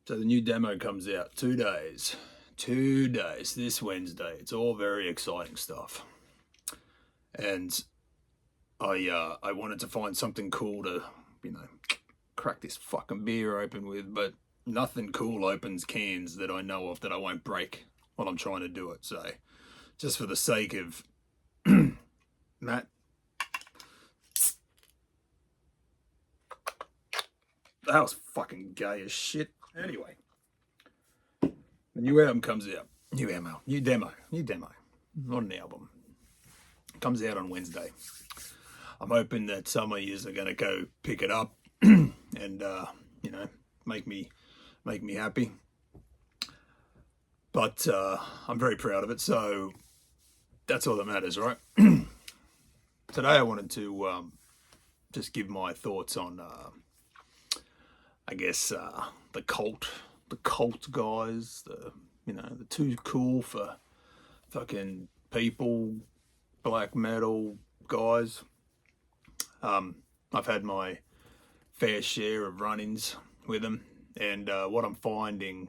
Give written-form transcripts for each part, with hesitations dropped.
So the new demo comes out 2 days. 2 days this Wednesday. It's all very exciting stuff. And I wanted to find something cool to, crack this fucking beer open with, but nothing cool opens cans that I know of that I won't break while I'm trying to do it. So just for the sake of Matt, that was fucking gay as shit. Anyway, the new album comes out. New demo. Not an album. Comes out on Wednesday. I'm hoping that some of you are going to go pick it up and make me happy. But I'm very proud of it, so that's all that matters, right? Today I wanted to just give my thoughts on, the cult guys, the too cool for fucking people, black metal guys. I've had my fair share of run-ins with them, and what I'm finding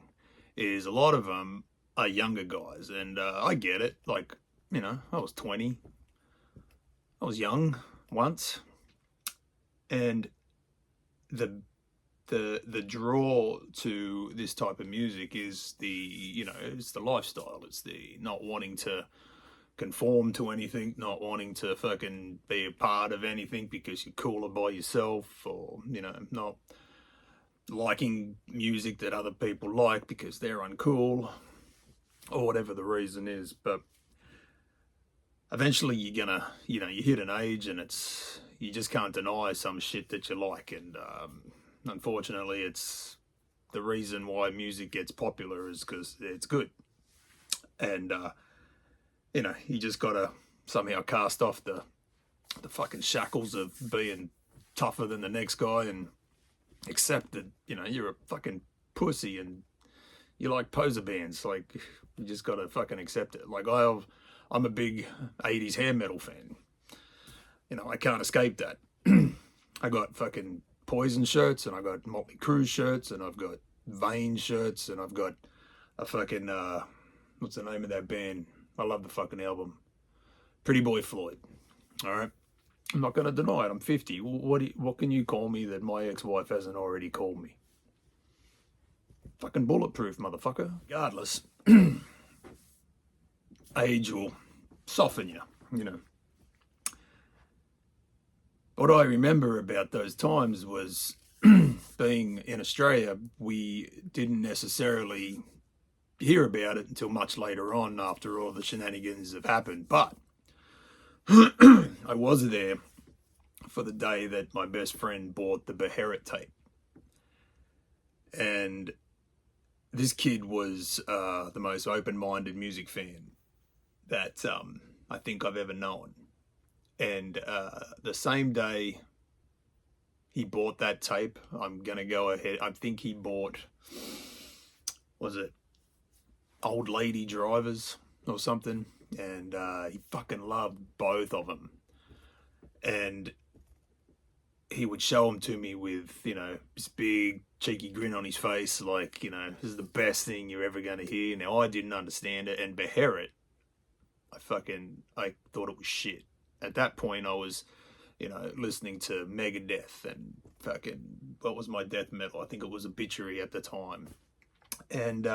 is a lot of them are younger guys, and I get it. Like, I was 20. I was young once, and the draw to this type of music is it's the lifestyle. It's the not wanting to conform to anything, not wanting to fucking be a part of anything because you're cooler by yourself, or not liking music that other people like because they're uncool, or whatever the reason is. But eventually you're gonna, you hit an age and you just can't deny some shit that you like, and unfortunately it's the reason why music gets popular is because it's good. And you just gotta somehow cast off the fucking shackles of being tougher than the next guy and accept that, you're a fucking pussy and you like poser bands. Like, you just gotta fucking accept it. Like, I'm a big 80s hair metal fan. I can't escape that. I got fucking Poison shirts, and I got Motley Crue shirts, and I've got Vane shirts, and I've got a fucking, what's the name of that band? I love the fucking album. Pretty Boy Floyd. All right. I'm not going to deny it. I'm 50. What can you call me that my ex-wife hasn't already called me? Fucking bulletproof, motherfucker. Regardless, age will soften you. What I remember about those times was being in Australia, we didn't necessarily hear about it until much later on after all the shenanigans have happened. But I was there for the day that my best friend bought the Beherit tape. And this kid was the most open-minded music fan that I think I've ever known. And the same day he bought that tape, I'm going to go ahead. I think he bought, was it Old Lady Drivers or something? And he fucking loved both of them. And he would show them to me with, this big cheeky grin on his face, like, this is the best thing you're ever going to hear. Now, I didn't understand it. And Beherit, I thought it was shit. At that point, I was, listening to Megadeth and fucking, what was my death metal? I think it was Obituary at the time. And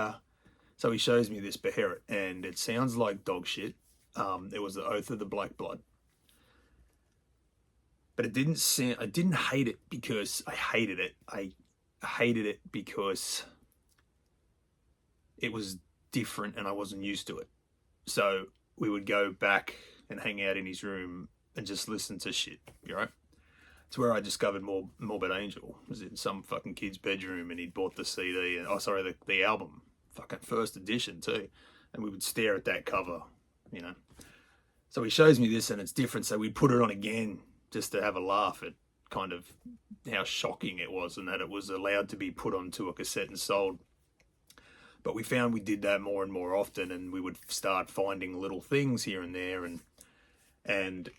so he shows me this Beherit, and it sounds like dog shit. It was the Oath of the Black Blood. But I didn't hate it because I hated it. I hated it because it was different and I wasn't used to it. So we would go back and hang out in his room and just listen to shit, right? It's where I discovered Morbid Angel. It was in some fucking kid's bedroom, and he'd bought the CD, and the album, fucking first edition too. And we would stare at that cover, So he shows me this, and it's different, so we'd put it on again just to have a laugh at kind of how shocking it was, and that it was allowed to be put onto a cassette and sold. But we found we did that more and more often, and we would start finding little things here and there, and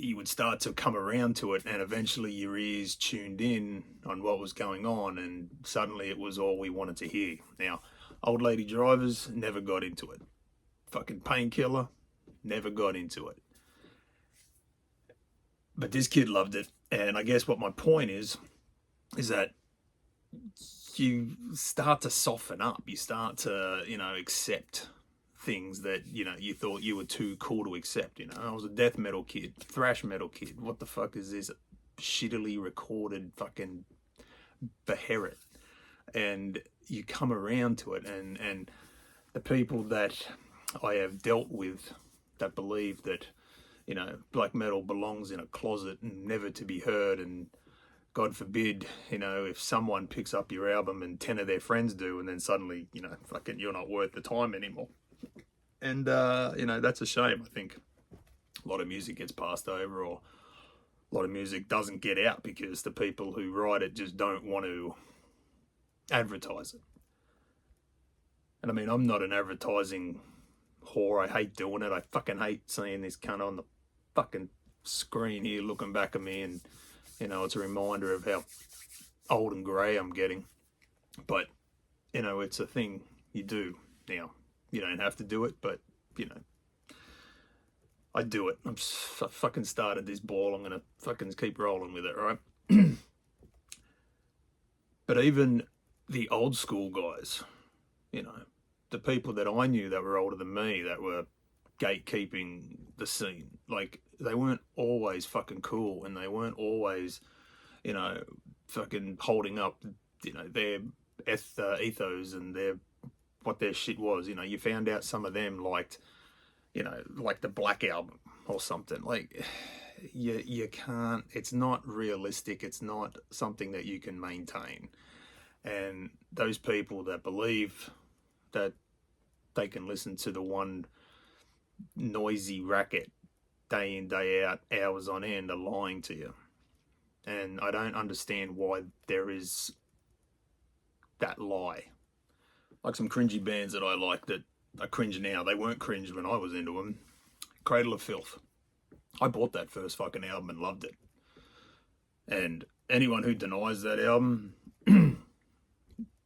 you would start to come around to it, and eventually your ears tuned in on what was going on, and suddenly it was all we wanted to hear. Now, Old Lady Drivers never got into it. Fucking Painkiller never got into it. But this kid loved it, and I guess what my point is that you start to soften up. You start to, accept things that, you thought you were too cool to accept. I was a death metal kid, thrash metal kid. What the fuck is this shittily recorded fucking beherit? And you come around to it, and the people that I have dealt with that believe that, black metal belongs in a closet and never to be heard, and God forbid, if someone picks up your album and 10 of their friends do, and then suddenly, fucking you're not worth the time anymore. And, that's a shame. I think a lot of music gets passed over, or a lot of music doesn't get out because the people who write it just don't want to advertise it. And I mean, I'm not an advertising whore. I hate doing it. I fucking hate seeing this cunt on the fucking screen here looking back at me, and it's a reminder of how old and grey I'm getting. But it's a thing you do now. You don't have to do it, but I do it. I fucking started this ball. I'm gonna fucking keep rolling with it, right? But even the old school guys, the people that I knew that were older than me, that were gatekeeping the scene, like, they weren't always fucking cool, and they weren't always, fucking holding up, their ethos and what their shit was. You found out some of them liked, like the Black Album or something. Like, you can't, it's not realistic. It's not something that you can maintain. And those people that believe that they can listen to the one noisy racket day in, day out, hours on end, are lying to you. And I don't understand why there is that lie. Like some cringy bands that I like that are cringe now, they weren't cringe when I was into them. Cradle of Filth. I bought that first fucking album and loved it. And anyone who denies that album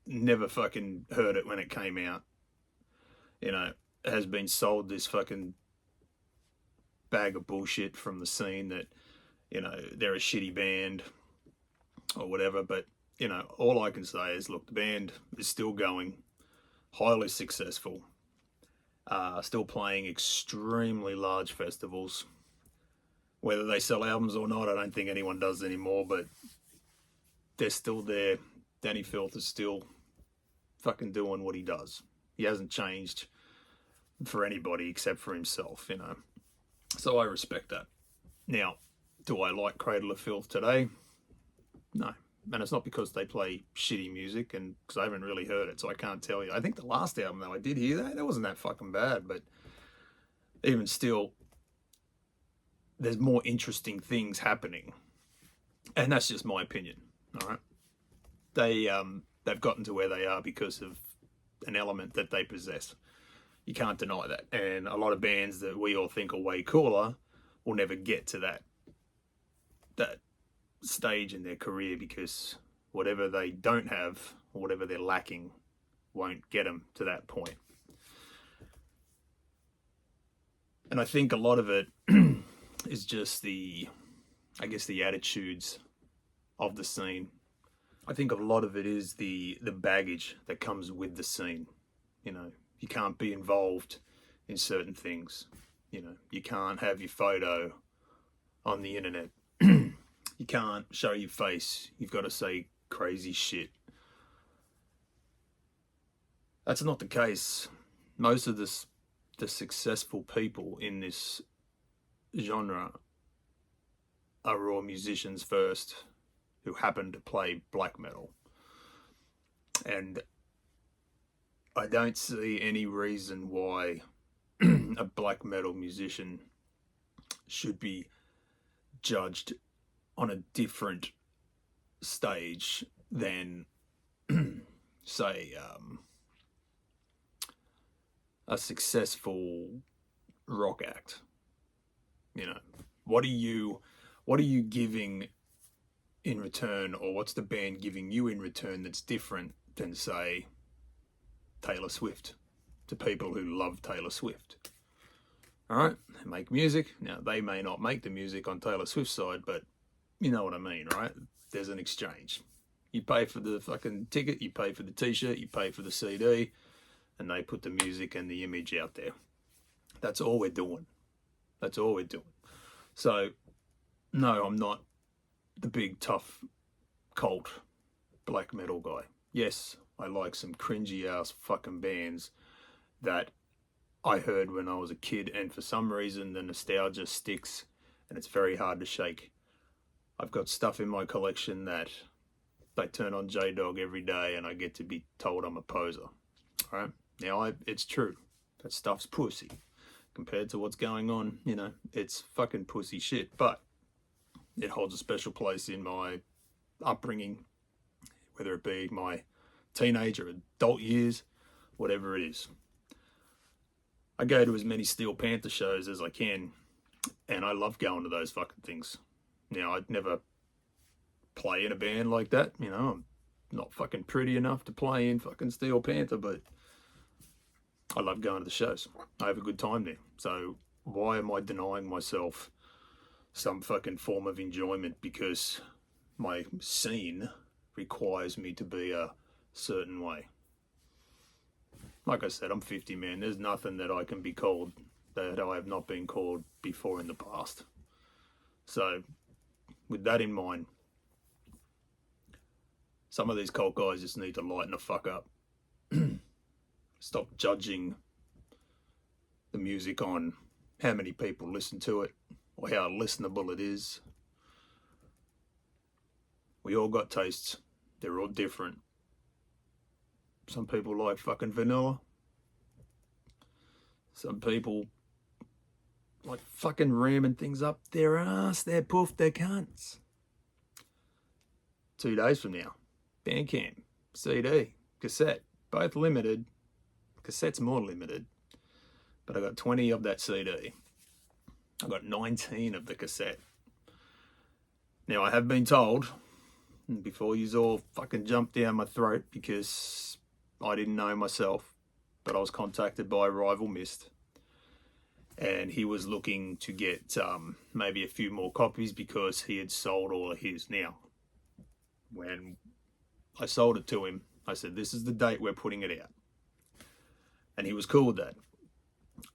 never fucking heard it when it came out. Has been sold this fucking bag of bullshit from the scene that, they're a shitty band or whatever. But, all I can say is, look, the band is still going, highly successful, still playing extremely large festivals. Whether they sell albums or not, I don't think anyone does anymore, but they're still there. Danny Filth is still fucking doing what he does. He hasn't changed for anybody except for himself, So I respect that. Now, do I like Cradle of Filth today? No. And it's not because they play shitty music, and because I haven't really heard it, so I can't tell you. I think the last album, though, I did hear that. It wasn't that fucking bad, but even still, there's more interesting things happening. And that's just my opinion, all right? They've gotten to where they are because of an element that they possess. You can't deny that. And a lot of bands that we all think are way cooler will never get to that stage in their career, because whatever they don't have, or whatever they're lacking, won't get them to that point. And I think a lot of it is just the attitudes of the scene. I think a lot of it is the baggage that comes with the scene. You can't be involved in certain things. You can't have your photo on the internet. You can't show your face. You've got to say crazy shit. That's not the case. Most of the successful people in this genre are raw musicians first, who happen to play black metal. And I don't see any reason why a black metal musician should be judged on a different stage than, say, a successful rock act. What are you giving in return, or what's the band giving you in return that's different than, say, Taylor Swift, to people who love Taylor Swift? All right, they make music. Now, they may not make the music on Taylor Swift's side, but you know what I mean, right? There's an exchange. You pay for the fucking ticket, you pay for the t-shirt, you pay for the CD, and they put the music and the image out there. That's all we're doing. That's all we're doing. So, no, I'm not the big, tough, cult black metal guy. Yes, I like some cringy ass fucking bands that I heard when I was a kid, and for some reason the nostalgia sticks and it's very hard to shake. I've got stuff in my collection that they turn on J-Dog every day and I get to be told I'm a poser. All right? Now, it's true. That stuff's pussy. Compared to what's going on, you know, it's fucking pussy shit. But it holds a special place in my upbringing, whether it be my teenage or adult years, whatever it is. I go to as many Steel Panther shows as I can, and I love going to those fucking things. Now, I'd never play in a band like that, you know, I'm not fucking pretty enough to play in fucking Steel Panther, but I love going to the shows. I have a good time there. So why am I denying myself some fucking form of enjoyment because my scene requires me to be a certain way? Like I said, I'm 50, man. There's nothing that I can be called that I have not been called before in the past. So, with that in mind, some of these cult guys just need to lighten the fuck up. Stop judging the music on how many people listen to it or how listenable it is. We all got tastes. They're all different. Some people like fucking vanilla. Some people like fucking ramming things up their ass, their poof, their cunts. 2 days from now, Bandcamp, CD, cassette, both limited. Cassette's more limited, but I got 20 of that CD. I got 19 of the cassette. Now, I have been told, before you all fucking jump down my throat because I didn't know myself, but I was contacted by Rival Mist, and he was looking to get maybe a few more copies because he had sold all of his. Now, when I sold it to him, I said, this is the date we're putting it out. And he was cool with that.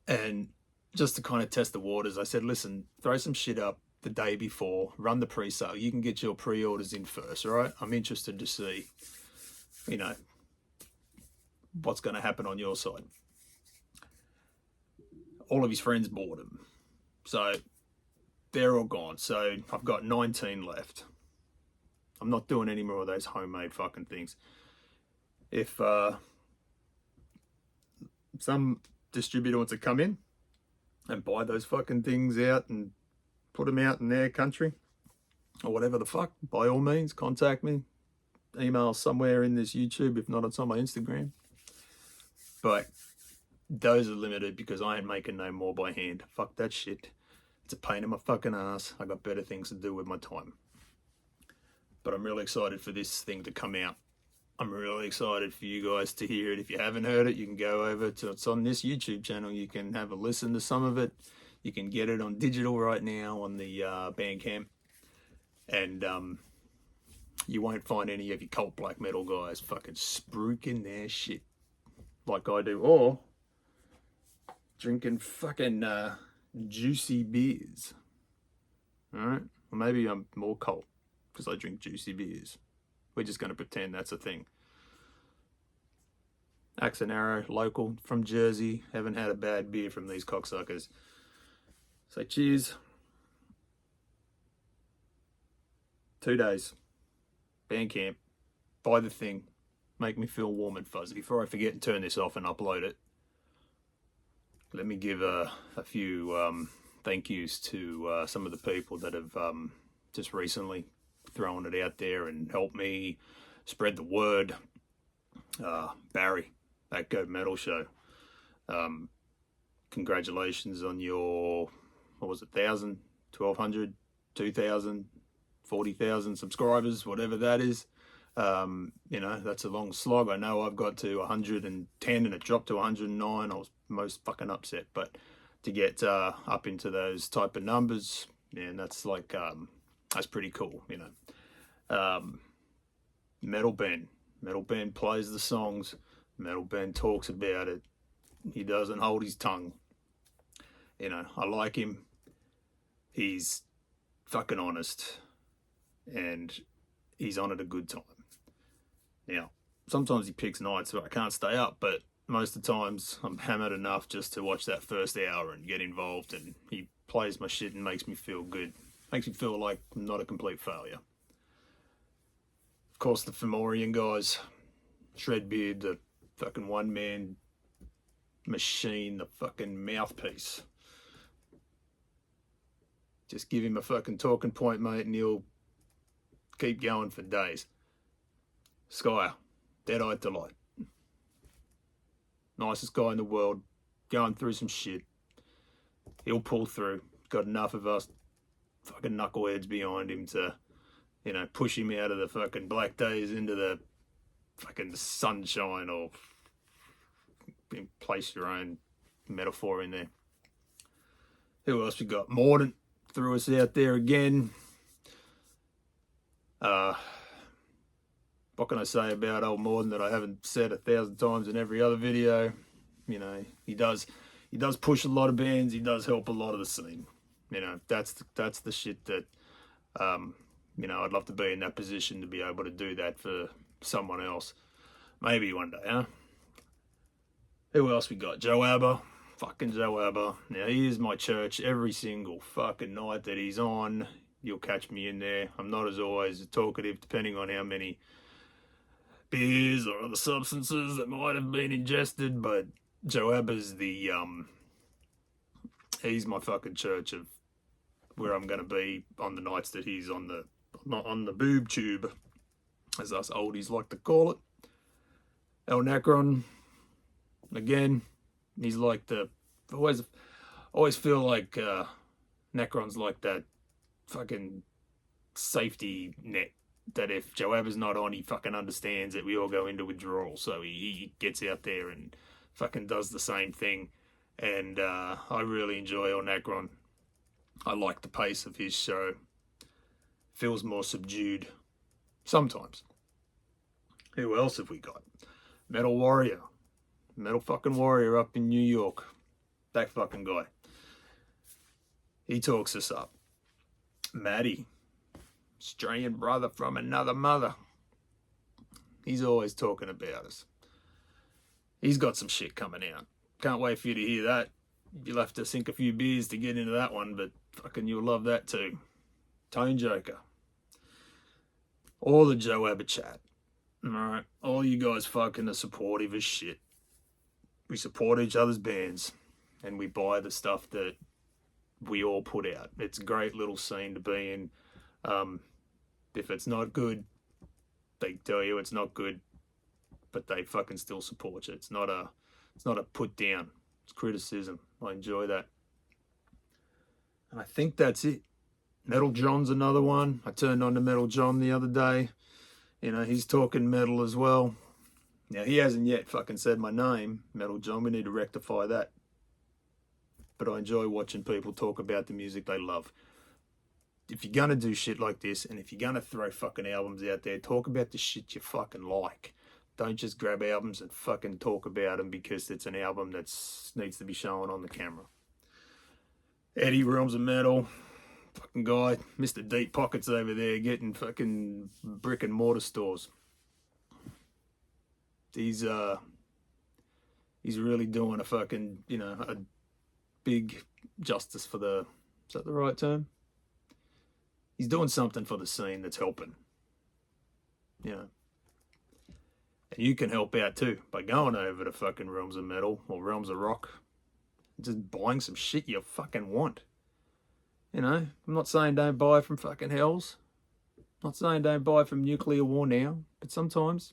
And just to kind of test the waters, I said, listen, throw some shit up the day before, run the pre-sale. You can get your pre-orders in first, all right? I'm interested to see, you know, what's going to happen on your side. All of his friends bought them. So they're all gone. So I've got 19 left. I'm not doing any more of those homemade fucking things. If some distributor wants to come in and buy those fucking things out and put them out in their country or whatever the fuck, by all means, contact me. Email somewhere in this YouTube. If not, it's on my Instagram. But those are limited because I ain't making no more by hand. Fuck that shit. It's a pain in my fucking ass. I got better things to do with my time. But I'm really excited for this thing to come out. I'm really excited for you guys to hear it. If you haven't heard it, you can go over to, it's on this YouTube channel. You can have a listen to some of it. You can get it on digital right now on the Bandcamp. And you won't find any of your cult black metal guys fucking spruiking their shit like I do. Or drinking fucking juicy beers. Alright? Or maybe I'm more cult because I drink juicy beers. We're just going to pretend that's a thing. Axe and Arrow, local, from Jersey. Haven't had a bad beer from these cocksuckers. So cheers. 2 days. Bandcamp. Buy the thing. Make me feel warm and fuzzy. Before I forget and turn this off and upload it, let me give a few thank yous to some of the people that have just recently thrown it out there and helped me spread the word. Barry, that Go Metal Show. Congratulations on your, what was it, 1,000 1,200, 2,000, 40,000 subscribers, whatever that is. You know, that's a long slog. I know I've got to 110 and it dropped to 109. I was most fucking upset, but to get up into those type of numbers, yeah, that's like that's pretty cool, you know. Metal band plays the songs, metal band talks about it. He doesn't hold his tongue. You know, I like him. He's fucking honest, and he's on at a good time. Now, sometimes he picks nights where I can't stay up, but most of the times I'm hammered enough just to watch that first hour and get involved, and he plays my shit and makes me feel good. Makes me feel like I'm not a complete failure. Of course, the Fomorian guys, Shredbeard, the fucking one-man machine, the fucking mouthpiece. Just give him a fucking talking point, mate, and he'll keep going for days. Skyer, dead-eyed delight. Nicest guy in the world, going through some shit. He'll pull through. Got enough of us fucking knuckleheads behind him to, you know, push him out of the fucking black days into the fucking sunshine, or place your own metaphor in there. Who else we got? Mordant threw us out there again. What can I say about old Morden that I haven't said 1,000 times in every other video? You know, he does push a lot of bands. He does help a lot of the scene. You know, that's the shit that, you know, I'd love to be in that position to be able to do that for someone else. Maybe one day, huh? Who else we got? Joe Aber. Fucking Joe Aber. Now, he is my church every single fucking night that he's on. You'll catch me in there. I'm not as always talkative, depending on how many beers or other substances that might have been ingested, but Joe Aber's the, he's my fucking church of where I'm going to be on the nights that he's on the boob tube, as us oldies like to call it. El Necron, again, he's like the, always feel like Necron's like that fucking safety net, that if Joe Aber's not on, he fucking understands that we all go into withdrawal, so he gets out there and fucking does the same thing. And I really enjoy El Necron. I like the pace of his show. Feels more subdued sometimes. Who else have we got? Metal Warrior. Metal fucking Warrior up in New York. That fucking guy. He talks us up. Matty. Australian brother from another mother. He's always talking about us. He's got some shit coming out. Can't wait for you to hear that. You'll have to sink a few beers to get into that one, but fucking you'll love that too. Tone Joker. All the Joe Aber chat. Alright, all you guys fucking are supportive as shit. We support each other's bands, and we buy the stuff that we all put out. It's a great little scene to be in. If it's not good, they tell you it's not good, but they fucking still support you. It's not a put down. It's criticism. I enjoy that. And I think that's it. Metal John's another one. I turned on to Metal John the other day. You know, he's talking metal as well. Now, he hasn't yet fucking said my name, Metal John. We need to rectify that. But I enjoy watching people talk about the music they love. If you're going to do shit like this, and if you're going to throw fucking albums out there, talk about the shit you fucking like. Don't just grab albums and fucking talk about them because it's an album that needs to be shown on the camera. Eddie, Realms of Metal, fucking guy, Mr. Deep Pockets over there getting fucking brick and mortar stores. He's really doing a fucking, you know, a big justice for the, is that the right term? He's doing something for the scene that's helping, you know. And you can help out too by going over to fucking Realms of Metal or Realms of Rock, just buying some shit you fucking want. You know, I'm not saying don't buy from fucking Hells. I'm not saying don't buy from Nuclear War now, but sometimes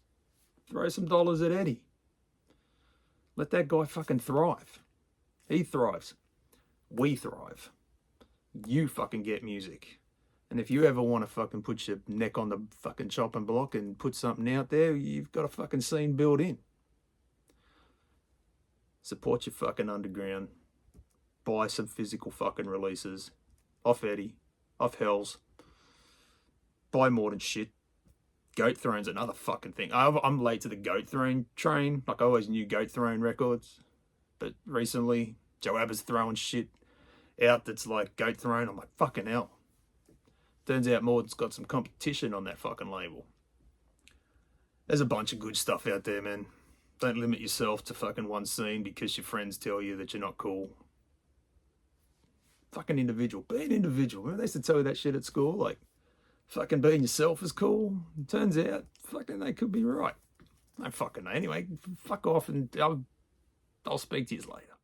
throw some dollars at Eddie. Let that guy fucking thrive. He thrives. We thrive. You fucking get music. And if you ever want to fucking put your neck on the fucking chopping block and put something out there, you've got a fucking scene built in. Support your fucking underground. Buy some physical fucking releases. Off Eddie. Off Hells. Buy more than shit. Goat Throne's another fucking thing. I'm late to the Goat Throne train. Like, I always knew Goat Throne records. But recently, Joe Abba's throwing shit out that's like Goat Throne. I'm like, fucking hell. Turns out Mord's got some competition on that fucking label. There's a bunch of good stuff out there, man. Don't limit yourself to fucking one scene because your friends tell you that you're not cool. Fucking individual. Be an individual. Remember they used to tell you that shit at school? Like, fucking being yourself is cool. It turns out, fucking they could be right. I fucking know. Anyway, fuck off and I'll speak to you later.